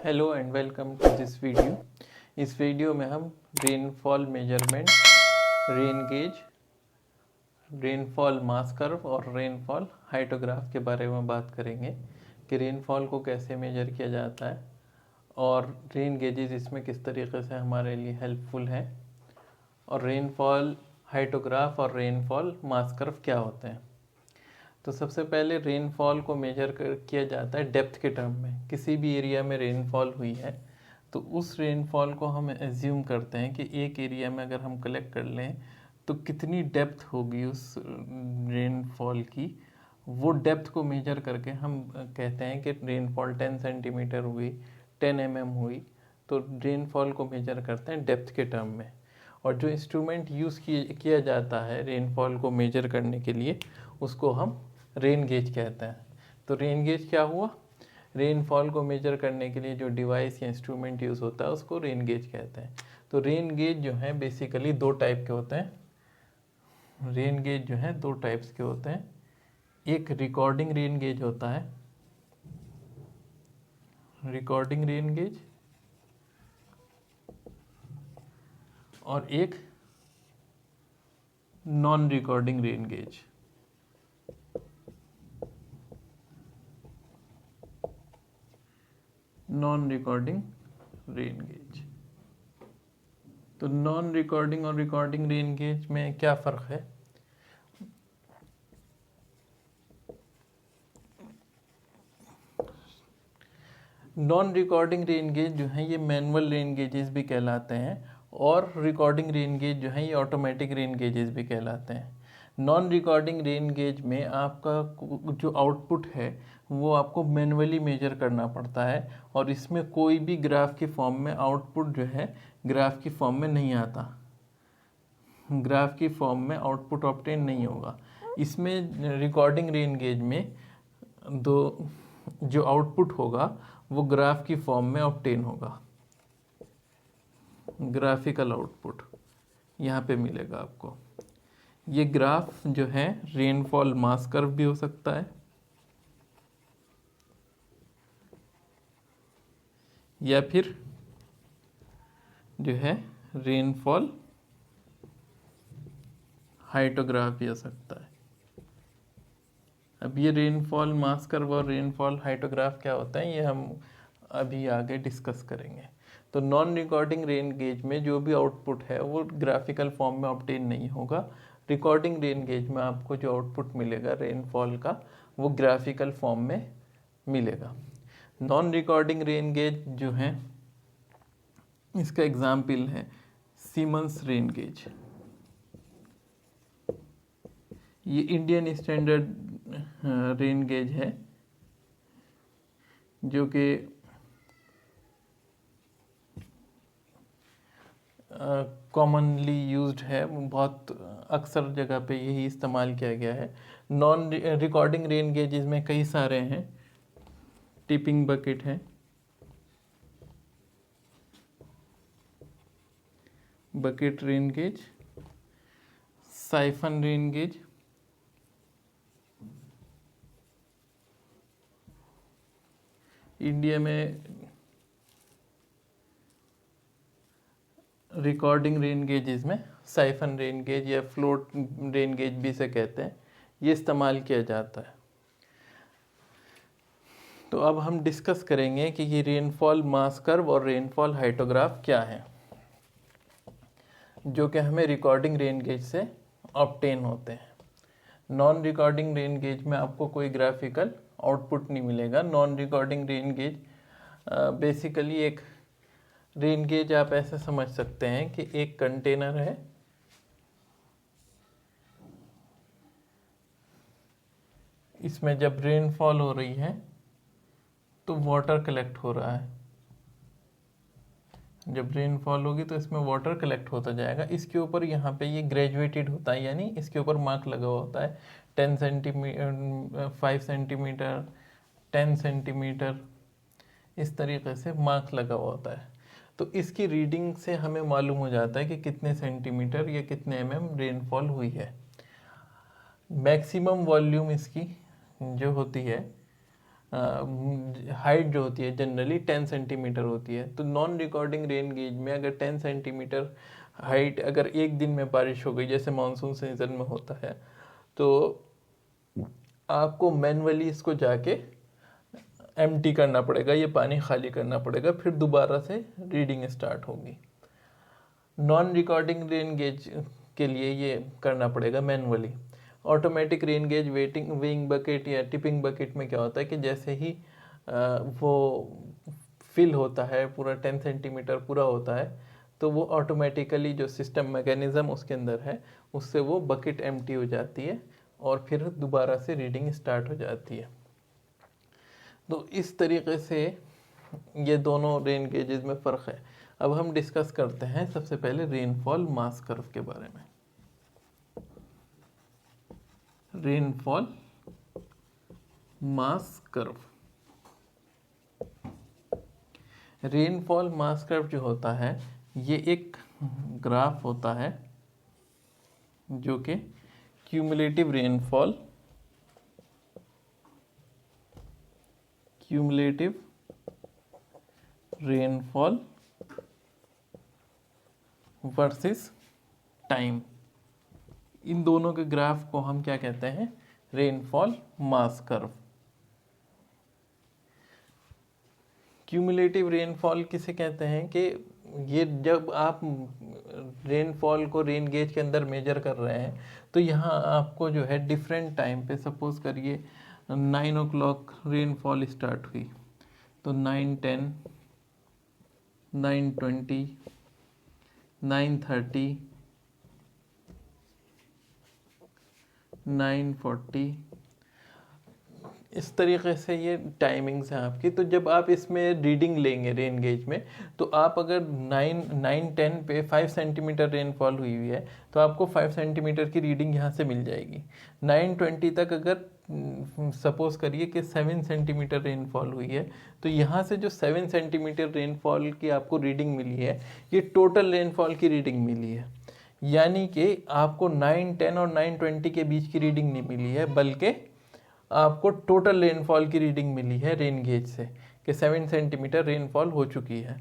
Hello and welcome to this video. इस video में हम rainfall measurement, rain gauge, rainfall mass curve और rainfall hyetograph के बारे में बात करेंगे कि रेनफॉल को कैसे मेजर किया जाता है और रेन गेजेस इसमें किस तरीके से हमारे लिए हेल्पफुल हैं और रेनफॉल हाइटोग्राफ और रेनफॉल मास कर्व क्या होते हैं। तो सबसे पहले रेनफॉल को मेजर किया जाता है डेप्थ के टर्म में। किसी भी एरिया में रेनफॉल हुई है तो उस रेनफॉल को हम एज्यूम करते हैं कि एक एरिया में अगर हम कलेक्ट कर लें तो कितनी डेप्थ होगी उस रेनफॉल की, वो डेप्थ को मेजर करके हम कहते हैं कि रेनफॉल 10 सेंटीमीटर हुई, 10 mm हुई। तो रेनफॉल को मेजर करते हैं डेप्थ के टर्म में। और जो इंस्ट्रूमेंट यूज़ किया जाता है रेनफॉल को मेजर करने के लिए उसको हम रेन गेज कहते हैं। तो रेन गेज क्या हुआ? रेनफॉल को मेजर करने के लिए जो डिवाइस या इंस्ट्रूमेंट यूज़ होता है उसको रेन गेज कहते हैं। तो रेन गेज जो है बेसिकली दो टाइप के होते हैं। रेन गेज जो है दो टाइप्स के होते हैं। एक रिकॉर्डिंग रेन गेज होता है, रिकॉर्डिंग रेन गेज, और एक non recording rain gauge. Non recording rain gauge. तो नॉन रिकॉर्डिंग और रिकॉर्डिंग रेन गेज में क्या फ़र्क है? नॉन रिकॉर्डिंग रेन गेज जो है ये मैनुअल रेन गेजेस भी कहलाते हैं और रिकॉर्डिंग रेन गेज जो है ये ऑटोमेटिक रेन गेजेस भी कहलाते हैं। नॉन रिकॉर्डिंग रेन गेज में आपका जो आउटपुट है वो आपको मैनुअली मेजर करना पड़ता है और इसमें कोई भी ग्राफ के फॉर्म में आउटपुट जो है ग्राफ की फॉर्म में नहीं आता, ग्राफ की फॉर्म में आउटपुट ऑब्टेन नहीं होगा। इसमें रिकॉर्डिंग रेन गेज में दो जो आउटपुट होगा वो ग्राफ की फॉर्म में ऑब्टेन होगा, ग्राफिकल आउटपुट यहाँ पे मिलेगा आपको। ये ग्राफ जो है रेनफॉल मास कर्व भी हो सकता है या फिर जो है रेनफॉल हाइटोग्राफ भी हो सकता है। अब ये रेनफॉल मास कर्व और रेनफॉल हाइटोग्राफ क्या होता है ये हम अभी आगे डिस्कस करेंगे। तो नॉन रिकॉर्डिंग रेन गेज में जो भी आउटपुट है वो ग्राफिकल फॉर्म में ऑब्टेन नहीं होगा। रिकॉर्डिंग रेन गेज में आपको जो आउटपुट मिलेगा रेनफॉल का वो ग्राफिकल फॉर्म में मिलेगा। नॉन रिकॉर्डिंग रेन गेज जो है इसका एग्जाम्पल है सीमंस रेन गेज। ये इंडियन स्टैंडर्ड रेन गेज है जो कि कॉमनली यूज्ड है, बहुत अक्सर जगह पे यही इस्तेमाल किया गया है। नॉन रिकॉर्डिंग रेन गेजेस में कई सारे हैं। टिपिंग बकेट है, bucket rain gauge, siphon rain gauge, India में रिकॉर्डिंग रेन गेजेस में साइफन रेन गेज या फ्लोट रेन गेज भी से कहते हैं, ये इस्तेमाल किया जाता है। तो अब हम डिस्कस करेंगे कि ये रेनफॉल मास कर्व और रेनफॉल हाइटोग्राफ क्या है जो कि हमें रिकॉर्डिंग रेन गेज से ऑब्टेन होते हैं। नॉन रिकॉर्डिंग रेन गेज में आपको कोई ग्राफिकल आउटपुट नहीं मिलेगा। Non recording rain gauge basically एक रेन गेज आप ऐसे समझ सकते हैं कि एक कंटेनर है, इसमें जब रेनफॉल हो रही है तो वाटर कलेक्ट हो रहा है। जब रेनफॉल होगी तो इसमें वाटर कलेक्ट होता जाएगा। इसके ऊपर यहाँ पे ये ग्रेजुएटेड होता है, यानी इसके ऊपर मार्क लगा हुआ होता है 10 सेंटीमीटर, 5 सेंटीमीटर, 10 सेंटीमीटर, इस तरीके से मार्क लगा हुआ होता है। तो इसकी रीडिंग से हमें मालूम हो जाता है कि कितने सेंटीमीटर या कितने mm रेनफॉल हुई है। मैक्सिमम वॉल्यूम इसकी जो होती है हाइट जो होती है जनरली 10 सेंटीमीटर होती है। तो नॉन रिकॉर्डिंग रेन गेज में अगर 10 सेंटीमीटर हाइट अगर एक दिन में बारिश हो गई, जैसे मानसून सीजन में होता है, तो आपको मैनुअली इसको जाके एम्प्टी करना पड़ेगा, ये पानी खाली करना पड़ेगा, फिर दोबारा से रीडिंग स्टार्ट होगी। नॉन रिकॉर्डिंग रेन गेज के लिए ये करना पड़ेगा manually. Automatic rain gauge weighing bucket या टिपिंग बकेट में क्या होता है कि जैसे ही वो फिल होता है, पूरा 10 सेंटीमीटर पूरा होता है, तो वो ऑटोमेटिकली जो सिस्टम मैकेनिज्म उसके अंदर है उससे वो बकेट एम्प्टी हो जाती है और फिर दोबारा से रीडिंग स्टार्ट हो जाती है। तो इस तरीके से ये दोनों रेन गेजेस में फ़र्क है। अब हम डिस्कस करते हैं सबसे पहले रेनफॉल मास कर्व के बारे में। Rainfall mass curve, rainfall mass curve जो होता है ये एक ग्राफ होता है जो कि क्यूमुलेटिव रेनफॉल वर्सेस टाइम, इन दोनों के ग्राफ को हम क्या कहते हैं, rainfall mass curve. Cumulative rainfall किसे कहते हैं कि ये जब आप रेनफॉल को रेन गेज के अंदर मेजर कर रहे हैं तो यहाँ आपको जो है डिफरेंट टाइम पे, सपोज करिए 9 o'clock रेनफॉल स्टार्ट हुई, तो 9:10, 9:20, 9:30, 9:40, इस तरीके से ये टाइमिंग्स हैं आपकी। तो जब आप इसमें रीडिंग लेंगे रेन गेज में, तो आप अगर 9:10 पे 5 सेंटीमीटर रेनफॉल हुई है तो आपको 5 सेंटीमीटर की रीडिंग यहाँ से मिल जाएगी। 9:20 तक अगर सपोज करिए कि 7 सेंटीमीटर रेनफॉल हुई है, तो यहाँ से जो 7 सेंटीमीटर रेनफॉल की आपको रीडिंग मिली है, ये टोटल रेनफॉल की रीडिंग मिली है। यानी कि आपको 9:10 और 9:20 के बीच की रीडिंग नहीं मिली है, बल्कि आपको टोटल रेनफॉल की रीडिंग मिली है रेन गेज से कि 7 सेंटीमीटर रेनफॉल हो चुकी है।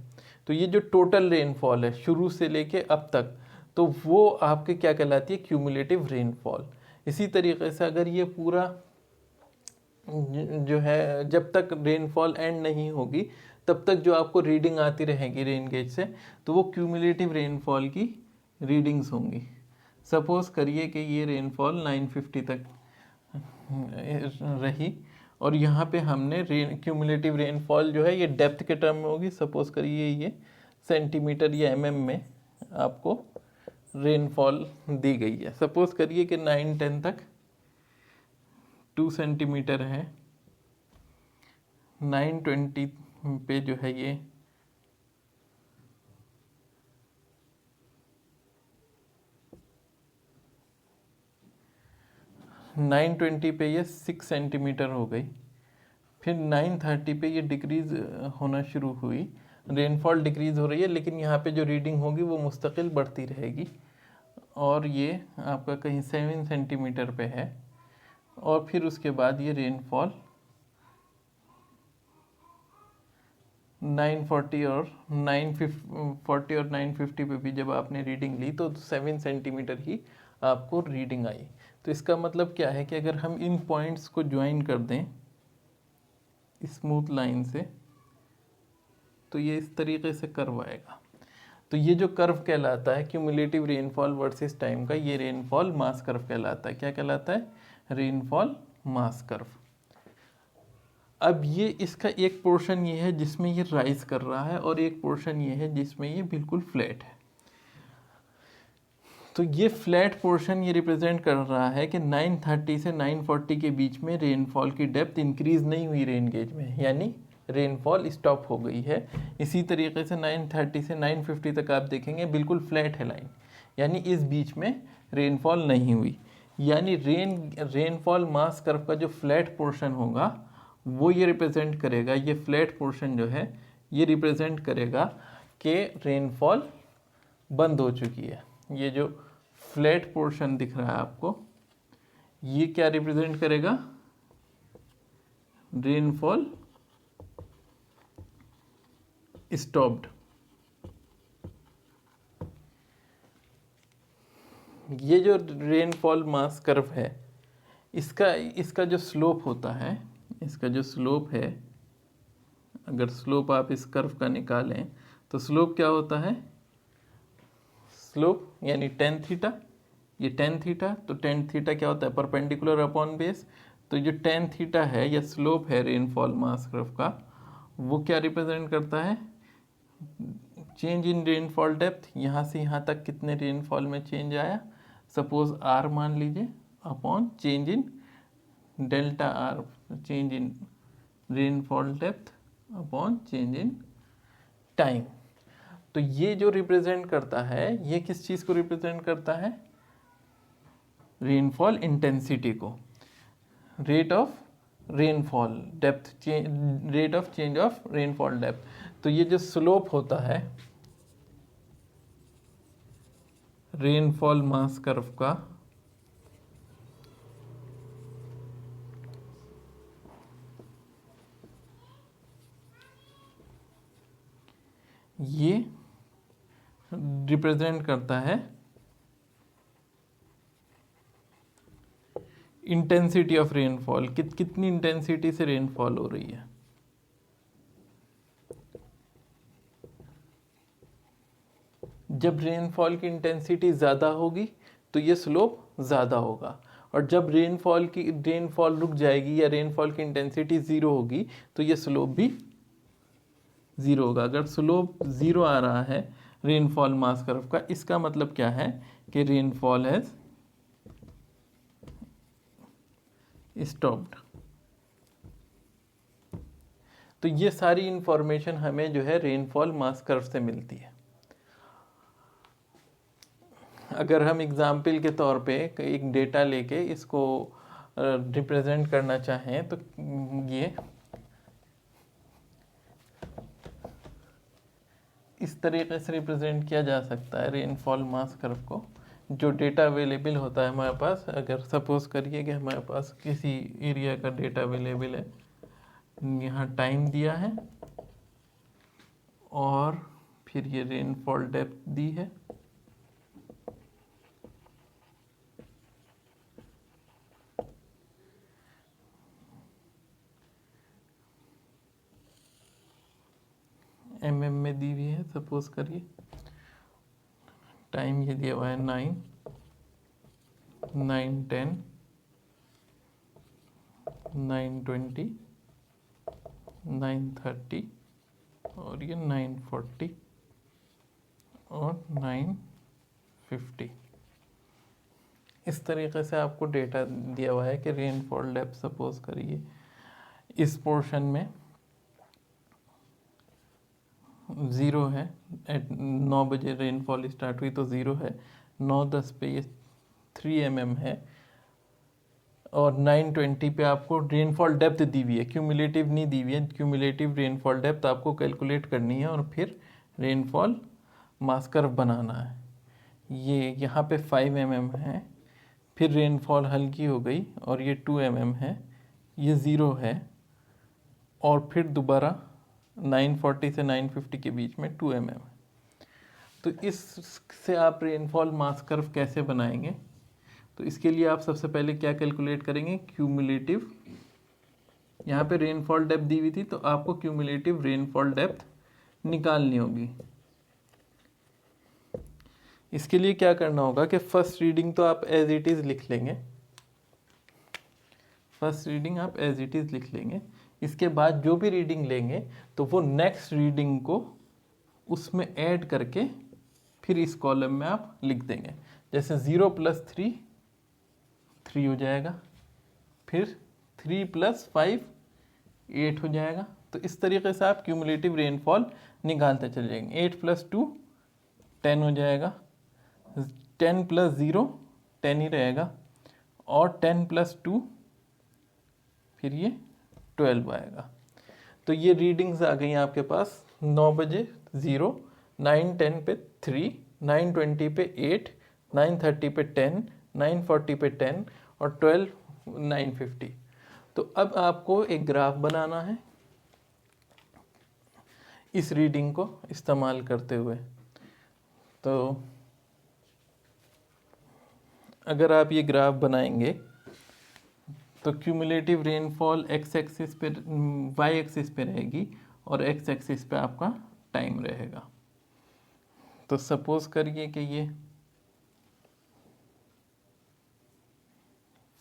तो ये जो टोटल रेनफॉल है शुरू से लेके अब तक, तो वो आपके क्या कहलाती है, क्यूमुलेटिव रेनफॉल। इसी तरीके से अगर ये पूरा जो है, जब तक रेनफॉल एंड नहीं होगी तब तक जो आपको रीडिंग आती रहेगी रेन गेज से, तो वो क्यूमुलेटिव रेनफॉल की रीडिंग्स होंगी। सपोज करिए कि ये रेनफॉल 950 तक रही और यहाँ पे हमने क्यूमुलेटिव रेनफॉल जो है ये डेप्थ के टर्म में होगी। सपोज करिए ये सेंटीमीटर या mm में आपको रेनफॉल दी गई है। सपोज करिए कि 9:10 तक 2 सेंटीमीटर है, 9:20 पे जो है ये 9:20 पे ये 6 सेंटीमीटर हो गई। फिर 9:30 पे ये डिक्रीज होना शुरू हुई, रेनफॉल डिक्रीज हो रही है, लेकिन यहाँ पे जो रीडिंग होगी वो मुस्तकिल बढ़ती रहेगी और ये आपका कहीं 7 सेंटीमीटर पे है। और फिर उसके बाद ये रेनफॉल 940 और 950 पे भी जब आपने रीडिंग ली तो 7 सेंटीमीटर ही आपको रीडिंग आई। तो इसका मतलब क्या है कि अगर हम इन पॉइंट्स को ज्वाइन कर दें स्मूथ लाइन से, तो ये इस तरीके से कर्व आएगा। तो ये जो कर्व कहलाता है क्यूमुलेटिव रेनफॉल वर्सेस टाइम का, ये रेनफॉल मास कर्व कहलाता है। क्या कहलाता है? Rainfall mass curve. अब ये इसका एक पोर्शन ये है जिसमें ये राइज कर रहा है और एक पोर्शन ये है जिसमें ये बिल्कुल फ्लैट है। तो ये फ्लैट पोर्शन ये रिप्रेजेंट कर रहा है कि 930 से 940 के बीच में रेनफॉल की डेप्थ इंक्रीज नहीं हुई रेन गेज में, यानी रेनफॉल स्टॉप हो गई है। इसी तरीके से 930 से 950 तक आप देखेंगे बिल्कुल फ्लैट है लाइन, यानी इस बीच में रेनफॉल नहीं हुई। यानी रेनफॉल मास कर्व का जो फ्लैट पोर्शन होगा वो ये रिप्रेजेंट करेगा, ये फ्लैट पोर्शन जो है ये रिप्रेजेंट करेगा कि रेनफॉल बंद हो चुकी है। ये जो फ्लैट पोर्शन दिख रहा है आपको, ये क्या रिप्रेजेंट करेगा? Rainfall stopped. ये जो रेनफॉल मास कर्व है, इसका जो स्लोप होता है, इसका जो स्लोप है, अगर स्लोप आप इस कर्व का निकालें तो स्लोप क्या होता है? स्लोप यानी टेन थीटा, ये टेन थीटा, तो टेन थीटा क्या होता है? Perpendicular upon base. तो जो टेन थीटा है या स्लोप है रेनफॉल मास कर्व का, वो क्या रिप्रेजेंट करता है? चेंज इन रेनफॉल डेप्थ, यहाँ से यहाँ तक कितने रेनफॉल में चेंज आया, सपोज आर मान लीजिए, upon change in delta R, change in rainfall depth upon change in time. तो ये जो रिप्रेजेंट करता है, ये किस चीज़ को रिप्रेजेंट करता है? रेनफॉल इंटेंसिटी को। Rate of rainfall depth, rate of change of rainfall depth. तो ये जो स्लोप होता है रेनफॉल मास कर्व का, ये रिप्रेजेंट करता है इंटेंसिटी ऑफ रेनफॉल, कितनी इंटेंसिटी से रेनफॉल हो रही है। जब रेनफॉल की इंटेंसिटी ज़्यादा होगी तो ये स्लोप ज़्यादा होगा, और जब रेनफॉल रुक जाएगी या रेनफॉल की इंटेंसिटी ज़ीरो होगी तो ये स्लोप भी ज़ीरो होगा। अगर स्लोप ज़ीरो आ रहा है रेनफॉल मास कर्व का, इसका मतलब क्या है कि रेनफॉल हैज़ स्टॉप्ड। तो ये सारी इंफॉर्मेशन हमें जो है रेनफॉल मास कर्व से मिलती है। अगर हम एग्जाम्पल के तौर पे एक डेटा लेके इसको रिप्रेजेंट करना चाहें तो ये इस तरीके से रिप्रेजेंट किया जा सकता है रेनफॉल मास कर्व को। जो डेटा अवेलेबल होता है हमारे पास, अगर सपोज करिए कि हमारे पास किसी एरिया का डेटा अवेलेबल है, यहाँ टाइम दिया है और फिर ये रेनफॉल डेप्थ दी है, mm में दी हुई है। सपोज करिए टाइम ये दिया हुआ है 9, 10, 9:20, 9:30 और ये 9:40 और 9:50। इस तरीके से आपको डेटा दिया हुआ है कि रेनफॉल डेप्थ सपोज करिए इस पोर्शन में 0 है, 9 बजे रेनफॉल स्टार्ट हुई तो 0 है, 9:10 पे ये 3 mm है, और 9:20 पे आपको रेनफॉल डेप्थ दी हुई है, क्यूमुलेटिव नहीं दी हुई है। क्यूमुलेटिव रेनफॉल डेप्थ आपको कैलकुलेट करनी है और फिर रेनफॉल मास कर्व बनाना है। ये यहाँ पे 5 mm है, फिर रेनफॉल हल्की हो गई और ये 2 mm है, ये 0 है, और फिर दोबारा 9:40 से 9:50 के बीच में 2 mm है। तो इससे आप रेनफॉल मास कर्व कैसे बनाएंगे? तो इसके लिए आप सबसे पहले क्या कैलकुलेट करेंगे? क्यूमुलेटिव, यहाँ पे रेनफॉल डेप्थ दी हुई थी तो आपको क्यूमुलेटिव रेनफॉल डेप्थ निकालनी होगी। इसके लिए क्या करना होगा कि फर्स्ट रीडिंग तो आप एज इट इज़ लिख लेंगे, फर्स्ट रीडिंग आप एज इट इज़ लिख लेंगे। इसके बाद जो भी रीडिंग लेंगे तो वो नेक्स्ट रीडिंग को उसमें ऐड करके फिर इस कॉलम में आप लिख देंगे। जैसे 0 + 3 3 हो जाएगा, फिर 3 + 5 8 हो जाएगा। तो इस तरीके से आप क्यूमुलेटिव रेनफॉल निकालते चले जाएंगे। 8 + 2 10 हो जाएगा, 10 + 0 10 ही रहेगा, और 10 + 2 फिर ये 12 आएगा। तो ये रीडिंग्स आ गई आपके पास। 9 बजे 0, 9:10 पे 3, 9:20 पे 8, 9:30 पे 10, 9:40 पे 10 और 12 9:50। तो अब आपको एक ग्राफ बनाना है इस रीडिंग को इस्तेमाल करते हुए। तो अगर आप ये ग्राफ बनाएंगे तो क्यूमुलेटिव रेनफॉल एक्स एक्सिस पे, वाई एक्सिस पे रहेगी और एक्स एक्सिस पे आपका टाइम रहेगा। तो सपोज करिए कि ये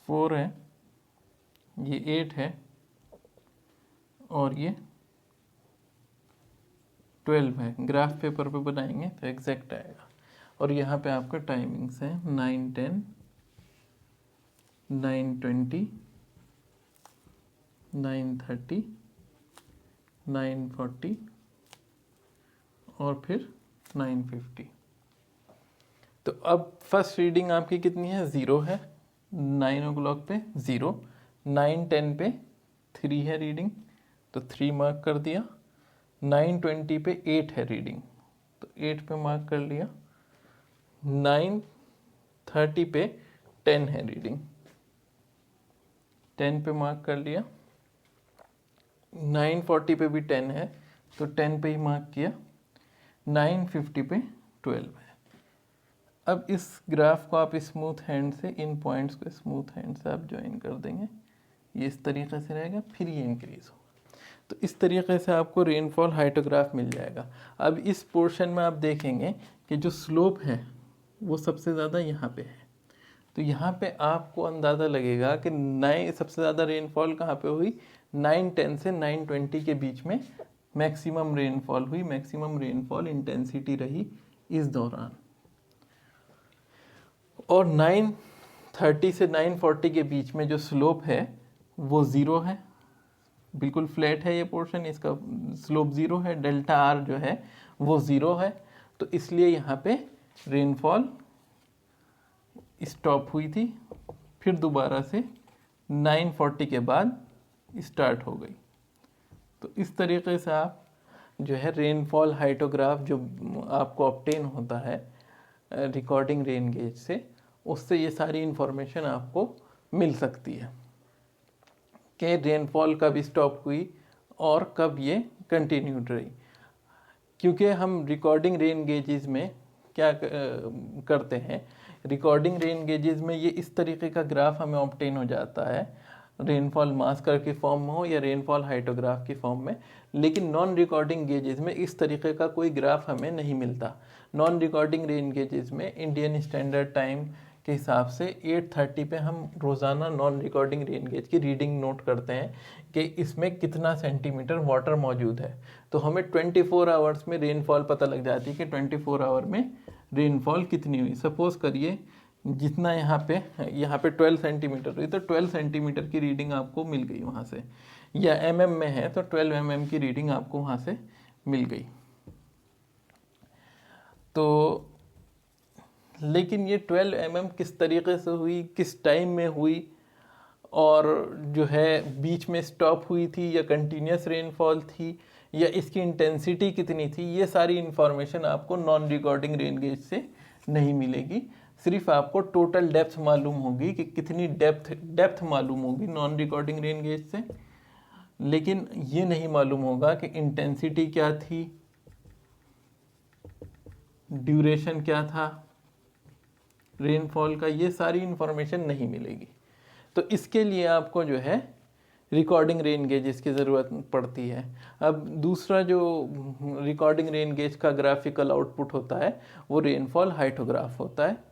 4 है, ये 8 है और ये 12 है। ग्राफ पेपर पे बनाएंगे तो एग्जैक्ट आएगा। और यहाँ पे आपका टाइमिंग्स है 9, 10, 9:20, 9:30, 9:40 और फिर 9:50। तो अब फर्स्ट रीडिंग आपकी कितनी है? 0 है। 9 o'clock पे 0, 9:10 पे 3 है रीडिंग, तो 3 मार्क कर दिया। 9:20 पे 8 है रीडिंग, तो 8 पे मार्क कर लिया। 9:30 पे 10 है रीडिंग, 10 पे मार्क कर लिया। 9:40 पे भी 10 है, तो 10 पे ही मार्क किया। 9:50 पे 12 है। अब इस ग्राफ को आप स्मूथ हैंड से, इन पॉइंट्स को स्मूथ हैंड से आप ज्वाइन कर देंगे, ये इस तरीके से रहेगा, फिर ये इंक्रीज होगा। तो इस तरीके से आपको रेनफॉल हाइटोग्राफ मिल जाएगा। अब इस पोर्शन में आप देखेंगे कि जो स्लोप है वो सबसे ज़्यादा यहाँ पे है। तो यहाँ पे आपको अंदाज़ा लगेगा कि सबसे ज़्यादा रेनफॉल कहाँ पे हुई? 9:10 से 9:20 के बीच में मैक्सिमम रेनफॉल हुई, मैक्सिमम रेनफॉल इंटेंसिटी रही इस दौरान। और 9:30 से 9:40 के बीच में जो स्लोप है वो 0 है, बिल्कुल फ्लैट है ये पोर्शन, इसका स्लोप 0 है, डेल्टा आर जो है वो 0 है। तो इसलिए यहाँ पे रेनफॉल स्टॉप हुई थी, फिर दोबारा से 9:40 के बाद स्टार्ट हो गई। तो इस तरीके से आप जो है रेनफॉल हाइटोग्राफ जो आपको ऑब्टेन होता है रिकॉर्डिंग रेन गेज से, उससे ये सारी इंफॉर्मेशन आपको मिल सकती है कि रेनफॉल कब स्टॉप हुई और कब ये कंटिन्यूड रही। क्योंकि हम रिकॉर्डिंग रेन गेजेस में क्या करते हैं, रिकॉर्डिंग रेन गेजेस में ये इस तरीके का ग्राफ हमें ऑब्टेन हो जाता है, रेनफॉल मास कर्व की फॉर्म में हो या रेनफॉल हाइटोग्राफ की फॉर्म में। लेकिन नॉन रिकॉर्डिंग गेजेस में इस तरीके का कोई ग्राफ हमें नहीं मिलता। नॉन रिकॉर्डिंग रेन गेजेस में इंडियन स्टैंडर्ड टाइम के हिसाब से 8:30 पे हम रोज़ाना नॉन रिकॉर्डिंग रेन गेज की रीडिंग नोट करते हैं कि इसमें कितना सेंटीमीटर वाटर मौजूद है। तो हमें 24 आवर्स में रेनफॉल पता लग जाती है कि 24 आवर में रेनफॉल कितनी हुई। सपोज करिए जितना यहाँ पे 12 सेंटीमीटर हुई, तो 12 सेंटीमीटर की रीडिंग आपको मिल गई वहाँ से, या mm में है तो 12 mm की रीडिंग आपको वहाँ से मिल गई। तो लेकिन ये 12 mm किस तरीके से हुई, किस टाइम में हुई, और जो है बीच में स्टॉप हुई थी या कंटिन्यूस रेनफॉल थी, या इसकी इंटेंसिटी कितनी थी, ये सारी इंफॉर्मेशन आपको नॉन रिकॉर्डिंग रेन गेज से नहीं मिलेगी। सिर्फ आपको टोटल डेप्थ मालूम होगी कि कितनी डेप्थ मालूम होगी नॉन रिकॉर्डिंग रेन गेज से, लेकिन ये नहीं मालूम होगा कि इंटेंसिटी क्या थी, ड्यूरेशन क्या था रेनफॉल का, ये सारी इंफॉर्मेशन नहीं मिलेगी। तो इसके लिए आपको जो है रिकॉर्डिंग रेन गेजेस की ज़रूरत पड़ती है। अब दूसरा जो रिकॉर्डिंग रेन गेज का ग्राफिकल आउटपुट होता है वो रेनफॉल हाइटोग्राफ होता है।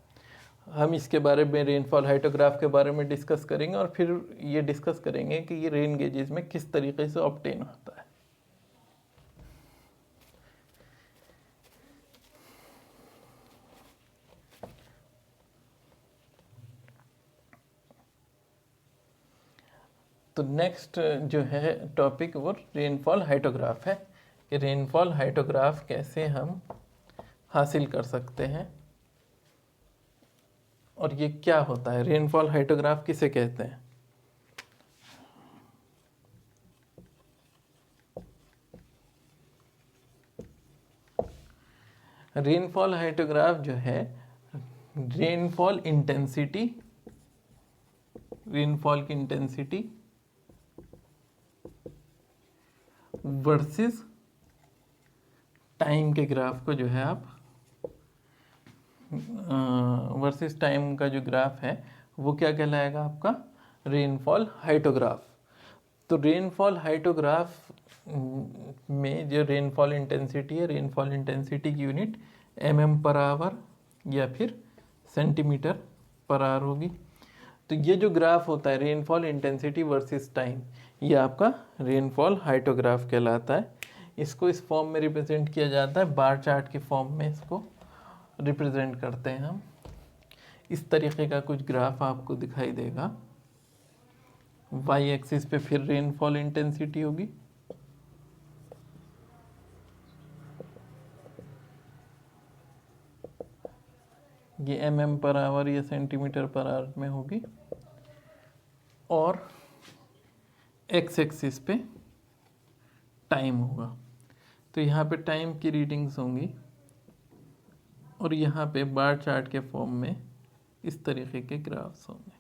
हम इसके बारे में, रेनफॉल हाइटोग्राफ के बारे में डिस्कस करेंगे और फिर ये डिस्कस करेंगे कि ये रेन गेजेस में किस तरीके से ऑब्टेन होता है। तो नेक्स्ट जो है टॉपिक वो रेनफॉल हाइटोग्राफ है कि रेनफॉल हाइटोग्राफ कैसे हम हासिल कर सकते हैं और ये क्या होता है, रेनफॉल हाइटोग्राफ किसे कहते हैं। रेनफॉल हाइटोग्राफ जो है रेनफॉल इंटेंसिटी, रेनफॉल की इंटेंसिटी वर्सेस टाइम के ग्राफ को जो है आप वर्सेस टाइम का जो ग्राफ है वो क्या कहलाएगा आपका, रेनफॉल हाइटोग्राफ। तो रेनफॉल हाइटोग्राफ में जो रेनफॉल इंटेंसिटी है, रेनफॉल इंटेंसिटी की यूनिट mm/आवर या फिर सेंटीमीटर पर आवर होगी। तो ये जो ग्राफ होता है रेनफॉल इंटेंसिटी वर्सेस टाइम, ये आपका रेनफॉल हाइटोग्राफ कहलाता है। इसको इस फॉर्म में रिप्रेजेंट किया जाता है, बार चार्ट के फॉर्म में इसको रिप्रेजेंट करते हैं हम। इस तरीके का कुछ ग्राफ आपको दिखाई देगा। वाई एक्सिस पे फिर रेनफॉल इंटेंसिटी होगी, ये mm/आवर या सेंटीमीटर/आवर में होगी, और एक्स एक्सिस पे टाइम होगा। तो यहाँ पे टाइम की रीडिंग्स होंगी और यहाँ पे बार चार्ट के फॉर्म में इस तरीके के ग्राफ्स होंगे।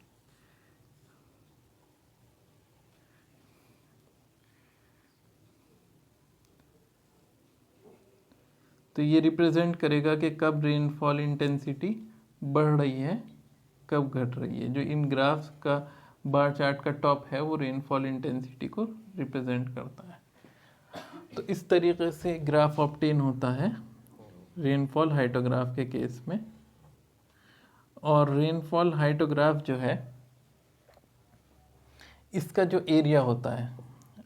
तो ये रिप्रेजेंट करेगा कि कब रेनफॉल इंटेंसिटी बढ़ रही है, कब घट रही है। जो इन ग्राफ्स का बार चार्ट का टॉप है वो रेनफॉल इंटेंसिटी को रिप्रेजेंट करता है। तो इस तरीके से ग्राफ ऑब्टेन होता है रेनफॉल हाइटोग्राफ के केस में। और रेनफॉल हाइटोग्राफ जो है इसका जो एरिया होता है,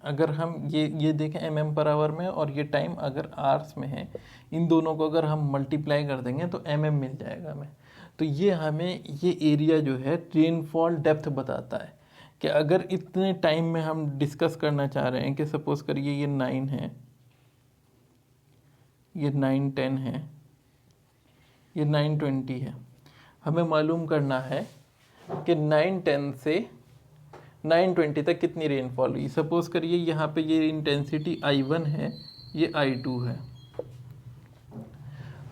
अगर हम ये देखें mm/आवर में और ये टाइम अगर आवर्स में है, इन दोनों को अगर हम मल्टीप्लाई कर देंगे तो mm मिल जाएगा हमें। तो ये हमें ये एरिया जो है रेनफॉल डेप्थ बताता है कि अगर इतने टाइम में हम डिस्कस करना चाह रहे हैं कि सपोज करिए ये 9 है, ये 9-10 है, ये 9-20 है। हमें मालूम करना है कि 9-10 से 9-20 तक कितनी रेनफॉल हुई। सपोज करिए यहाँ पे ये इंटेंसिटी I1 है, ये I2 है।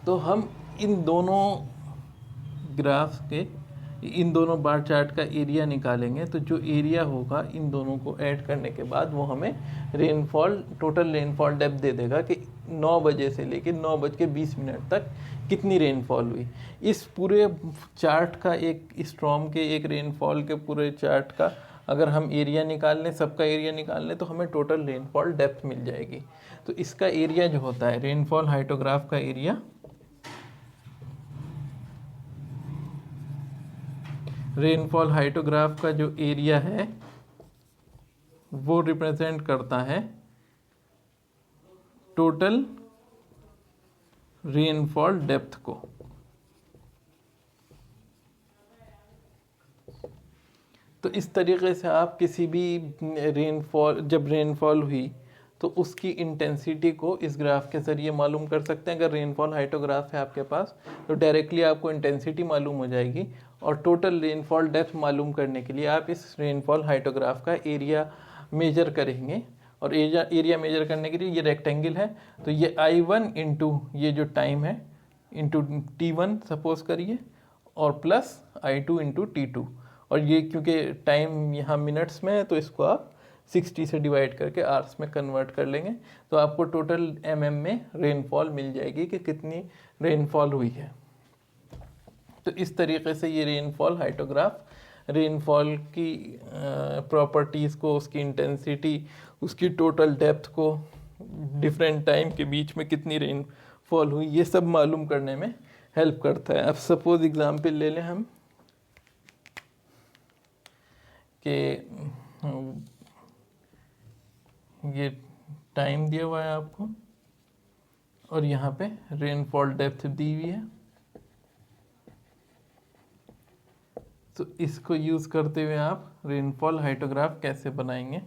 तो हम इन दोनों ग्राफ्स के, इन दोनों बार चार्ट का एरिया निकालेंगे। तो जो एरिया होगा इन दोनों को ऐड करने के बाद वो हमें रेनफॉल, टोटल रेनफॉल डेप्थ दे देगा कि 9 बजे से लेकर 9:20 तक कितनी रेनफॉल हुई। इस पूरे चार्ट का, एक स्टॉर्म के एक रेनफॉल के पूरे चार्ट का अगर हम एरिया निकाल लें, सबका एरिया निकाल लें, तो हमें टोटल रेनफॉल डेप्थ मिल जाएगी। तो इसका एरिया जो होता है रेनफॉल हाइटोग्राफ का एरिया, रेनफॉल हाइटोग्राफ का जो एरिया है वो रिप्रेजेंट करता है टोटल रेनफॉल डेप्थ को। तो इस तरीके से आप किसी भी रेनफॉल, जब रेनफॉल हुई तो उसकी इंटेंसिटी को इस ग्राफ के ज़रिए मालूम कर सकते हैं। अगर रेनफॉल हाइटोग्राफ है आपके पास तो डायरेक्टली आपको इंटेंसिटी मालूम हो जाएगी, और टोटल रेनफॉल डेप्थ मालूम करने के लिए आप इस रेनफॉल हाइटोग्राफ का एरिया मेजर करेंगे। और एरिया मेजर करने के लिए ये रेक्टेंगल है, तो ये I1 इंटू ये जो टाइम है इंटू T1 सपोज करिए, और प्लस I2 इंटू T2। और ये क्योंकि टाइम यहाँ मिनट्स में है तो इसको आप 60 से डिवाइड करके आवर्स में कन्वर्ट कर लेंगे, तो आपको टोटल mm में रेनफॉल मिल जाएगी कि कितनी रेनफॉल हुई है। तो इस तरीके से ये रेनफॉल हाइटोग्राफ रेनफॉल की प्रॉपर्टीज़ को, उसकी इंटेंसिटी, उसकी टोटल डेप्थ को, डिफरेंट टाइम के बीच में कितनी रेनफॉल हुई, ये सब मालूम करने में हेल्प करता है। अब सपोज एग्जाम्पल ले लें हम कि ये टाइम दिया हुआ है आपको और यहाँ पे रेनफॉल डेप्थ दी हुई है। तो इसको यूज़ करते हुए आप रेनफॉल हाइटोग्राफ कैसे बनाएंगे।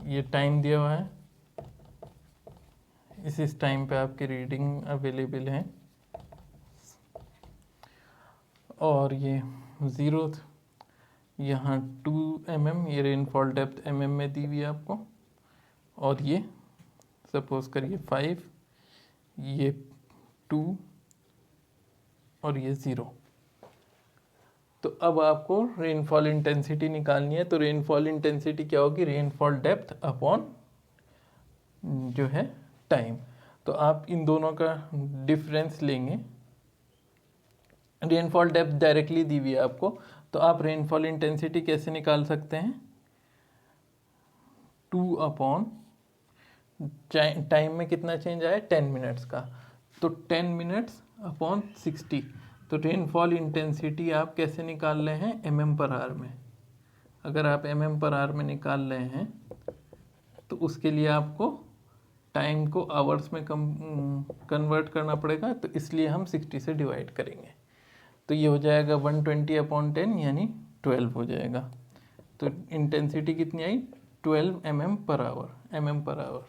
ये टाइम दिया हुआ है, इस टाइम पे आपकी रीडिंग अवेलेबल है, और ये 0, यहाँ 2 mm, ये रेनफॉल डेप्थ mm में दी हुई है आपको, और ये सपोज करिए 5, ये 2 और ये 0। तो अब आपको रेनफॉल इंटेंसिटी निकालनी है। तो रेनफॉल इंटेंसिटी क्या होगी, रेनफॉल डेप्थ अपॉन जो है टाइम। तो आप इन दोनों का डिफरेंस लेंगे। रेनफॉल डेप्थ डायरेक्टली दी हुई है आपको, तो आप रेनफॉल इंटेंसिटी कैसे निकाल सकते हैं, 2 अपॉन टाइम में कितना चेंज आया 10 मिनट्स का, तो 10 मिनट्स अपॉन 60। तो रेनफॉल इंटेंसिटी आप कैसे निकाल रहे हैं, mm/h में। अगर आप mm/h में निकाल रहे हैं तो उसके लिए आपको टाइम को आवर्स में कन्वर्ट करना पड़ेगा, तो इसलिए हम 60 से डिवाइड करेंगे। तो ये हो जाएगा 120 अपॉन 10 यानी 12 हो जाएगा। तो इंटेंसिटी कितनी आई, 12 mm/h।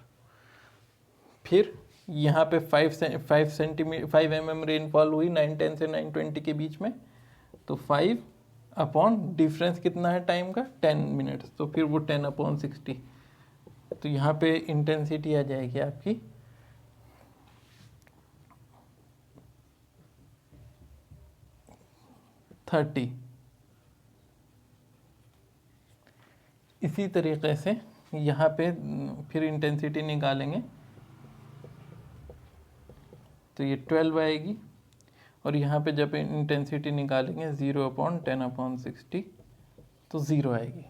फिर यहाँ पे 5 mm रेनफॉल हुई 9:10 से 9:20 के बीच में, तो 5 अपॉन डिफरेंस कितना है टाइम का 10 मिनट्स, तो फिर वो 10 अपॉन 60। तो यहाँ पे इंटेंसिटी आ जाएगी आपकी 30। इसी तरीके से यहाँ पे फिर इंटेंसिटी निकालेंगे, तो ये 12 आएगी, और यहाँ पे जब इंटेंसिटी निकालेंगे 0/10/60 तो 0 आएगी।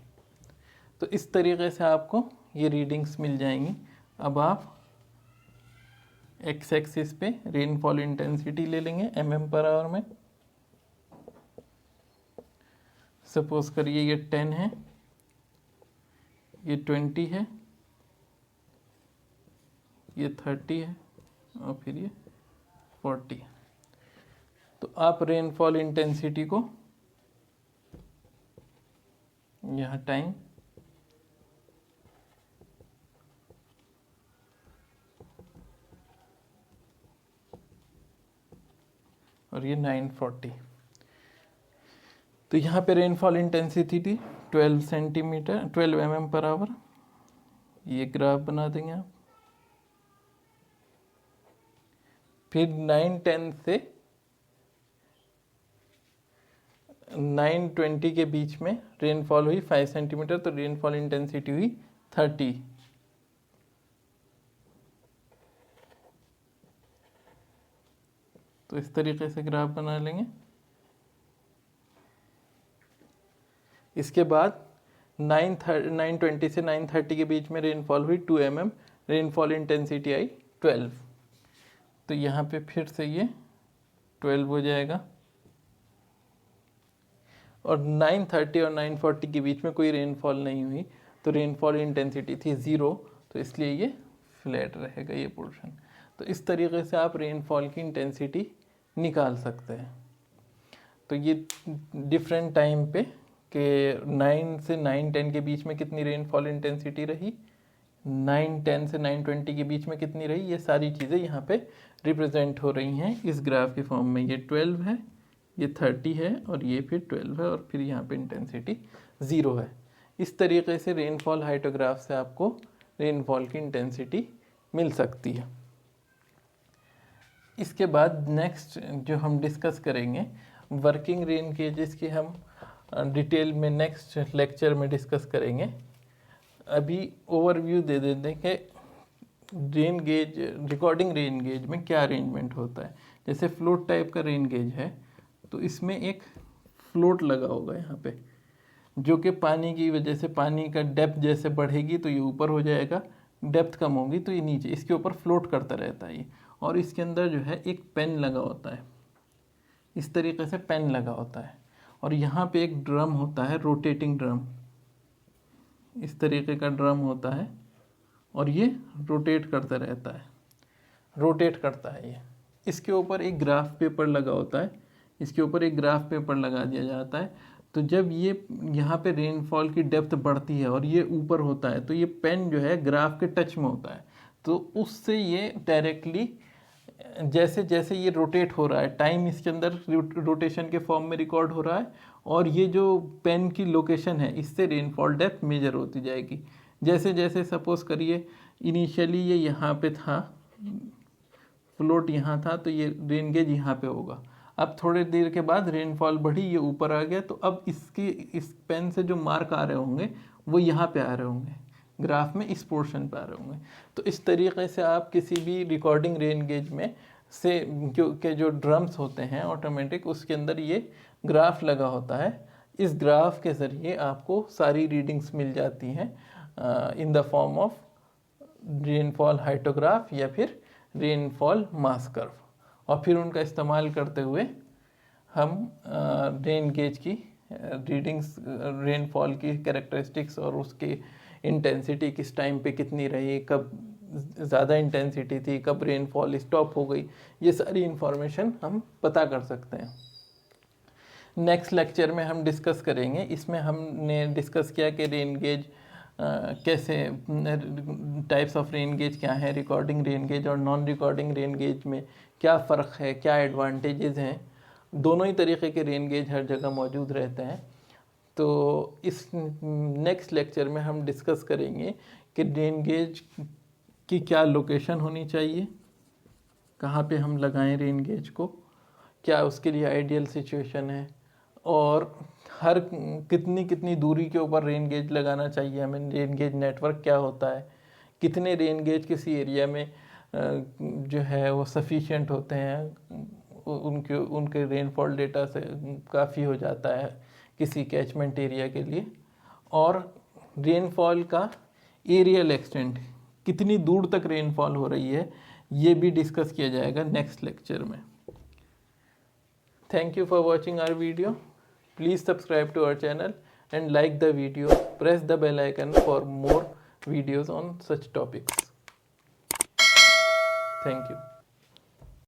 तो इस तरीके से आपको ये रीडिंग्स मिल जाएंगी। अब आप एक्स एक्सिस पे रेनफॉल इंटेंसिटी ले लेंगे mm/h में। सपोज करिए ये 10 है, ये 20 है, ये 30 है, और फिर ये 40। तो आप रेनफॉल इंटेंसिटी को यहाँ टाइम और ये 940। तो यहाँ पे रेनफॉल इंटेंसिटी थी 12 mm/h। ये ग्राफ बना देंगे आप। फिर 9:10 से 9:20 के बीच में रेनफॉल हुई 5 सेंटीमीटर, तो रेनफॉल इंटेंसिटी हुई 30। तो इस तरीके से ग्राफ बना लेंगे। इसके बाद 9:20 से 9:30 के बीच में रेनफॉल हुई 2 mm, रेनफॉल इंटेंसिटी आई 12। तो यहाँ पे फिर से ये 12 हो जाएगा, और 9:30 और 9:40 के बीच में कोई रेनफॉल नहीं हुई, तो रेनफॉल इंटेंसिटी थी 0, तो इसलिए ये फ्लैट रहेगा ये पोर्शन। तो इस तरीके से आप रेनफॉल की इंटेंसिटी निकाल सकते हैं। तो ये डिफरेंट टाइम पे कि 9 से 9:10 के बीच में कितनी रेनफॉल इंटेंसिटी रही, 9:10 से 9:20 के बीच में कितनी रही, ये सारी चीज़ें यहाँ पे रिप्रेजेंट हो रही हैं इस ग्राफ के फॉर्म में। ये 12 है, ये 30 है, और ये फिर 12 है, और फिर यहाँ पे इंटेंसिटी 0 है। इस तरीके से रेनफॉल हाइटोग्राफ से आपको रेनफॉल की इंटेंसिटी मिल सकती है। इसके बाद नेक्स्ट जो हम डिस्कस करेंगे वर्किंग रेन गेजेस की, हम डिटेल में नेक्स्ट लेक्चर में डिस्कस करेंगे। अभी ओवरव्यू दे देते हैं कि rain gauge, recording rain gauge में क्या अरेंजमेंट होता है। जैसे फ्लोट टाइप का रेन गेज है, तो इसमें एक फ्लोट लगा होगा यहाँ पे, जो कि पानी की वजह से पानी का डेप्थ जैसे बढ़ेगी तो ये ऊपर हो जाएगा, डेप्थ कम होगी तो ये नीचे, इसके ऊपर फ्लोट करता रहता है ये। और इसके अंदर जो है एक पेन लगा होता है, इस तरीके से पेन लगा होता है, और यहाँ पे एक ड्रम होता है, रोटेटिंग ड्रम, इस तरीके का ड्रम होता है, और ये रोटेट करता रहता है, रोटेट करता है ये। इसके ऊपर एक ग्राफ पेपर लगा होता है, इसके ऊपर एक ग्राफ पेपर लगा दिया जाता है। तो जब ये यहाँ पे रेनफॉल की डेप्थ बढ़ती है और ये ऊपर होता है, तो ये पेन जो है ग्राफ के टच में होता है, तो उससे ये डायरेक्टली जैसे जैसे ये रोटेट हो रहा है, टाइम इसके अंदर रोटेशन के फॉर्म में रिकॉर्ड हो रहा है, और ये जो पेन की लोकेशन है इससे रेनफॉल डेप्थ मेजर होती जाएगी। जैसे जैसे सपोज करिए इनिशियली ये यहाँ पे था, फ्लोट यहाँ था, तो ये रेन गेज यहाँ पे होगा। अब थोड़ी देर के बाद रेनफॉल बढ़ी, ये ऊपर आ गया, तो अब इस पेन से जो मार्क आ रहे होंगे वो यहाँ पे आ रहे होंगे, ग्राफ में इस पोर्शन पे आ रहे होंगे। तो इस तरीके से आप किसी भी रिकॉर्डिंग रेन गेज में से के जो ड्रम्स होते हैं ऑटोमेटिक, उसके अंदर ये ग्राफ लगा होता है। इस ग्राफ के ज़रिए आपको सारी रीडिंग्स मिल जाती हैं in the form of rainfall hyetograph या फिर रेनफॉल मास कर्व, और फिर उनका इस्तेमाल करते हुए हम रेन गेज की रीडिंग्स, रेनफॉल की कैरेक्टरिस्टिक्स और उसकी इंटेंसिटी किस टाइम पे कितनी रही, कब ज़्यादा इंटेंसिटी थी, कब रेनफॉल स्टॉप हो गई, ये सारी इंफॉर्मेशन हम पता कर सकते हैं। नेक्स्ट लेक्चर में हम डिस्कस करेंगे, इसमें हमने डिस्कस किया कि रेन गेज कैसे, टाइप्स ऑफ रेन गेज क्या है, रिकॉर्डिंग रेन गेज और नॉन रिकॉर्डिंग रेन गेज में क्या फ़र्क है, क्या एडवांटेजेस हैं। दोनों ही तरीके के रेन गेज हर जगह मौजूद रहते हैं। तो इस नेक्स्ट लेक्चर में हम डिस्कस करेंगे कि रेन गेज की क्या लोकेशन होनी चाहिए, कहाँ पे हम लगाएं रेन गेज को, क्या उसके लिए आइडियल सिचुएशन है, और हर कितनी दूरी के ऊपर रेन गेज लगाना चाहिए हमें, रेन गेज नेटवर्क क्या होता है, कितने रेन गेज किसी एरिया में जो है वो सफिशिएंट होते हैं, उनके रेनफॉल डेटा से काफ़ी हो जाता है किसी कैचमेंट एरिया के लिए, और रेनफॉल का एरियल एक्सटेंट, कितनी दूर तक रेनफॉल हो रही है, ये भी डिस्कस किया जाएगा नेक्स्ट लेक्चर में। Thank you for watching our video. Please subscribe to our channel and like the video. Press the bell icon for more videos on such topics. Thank you.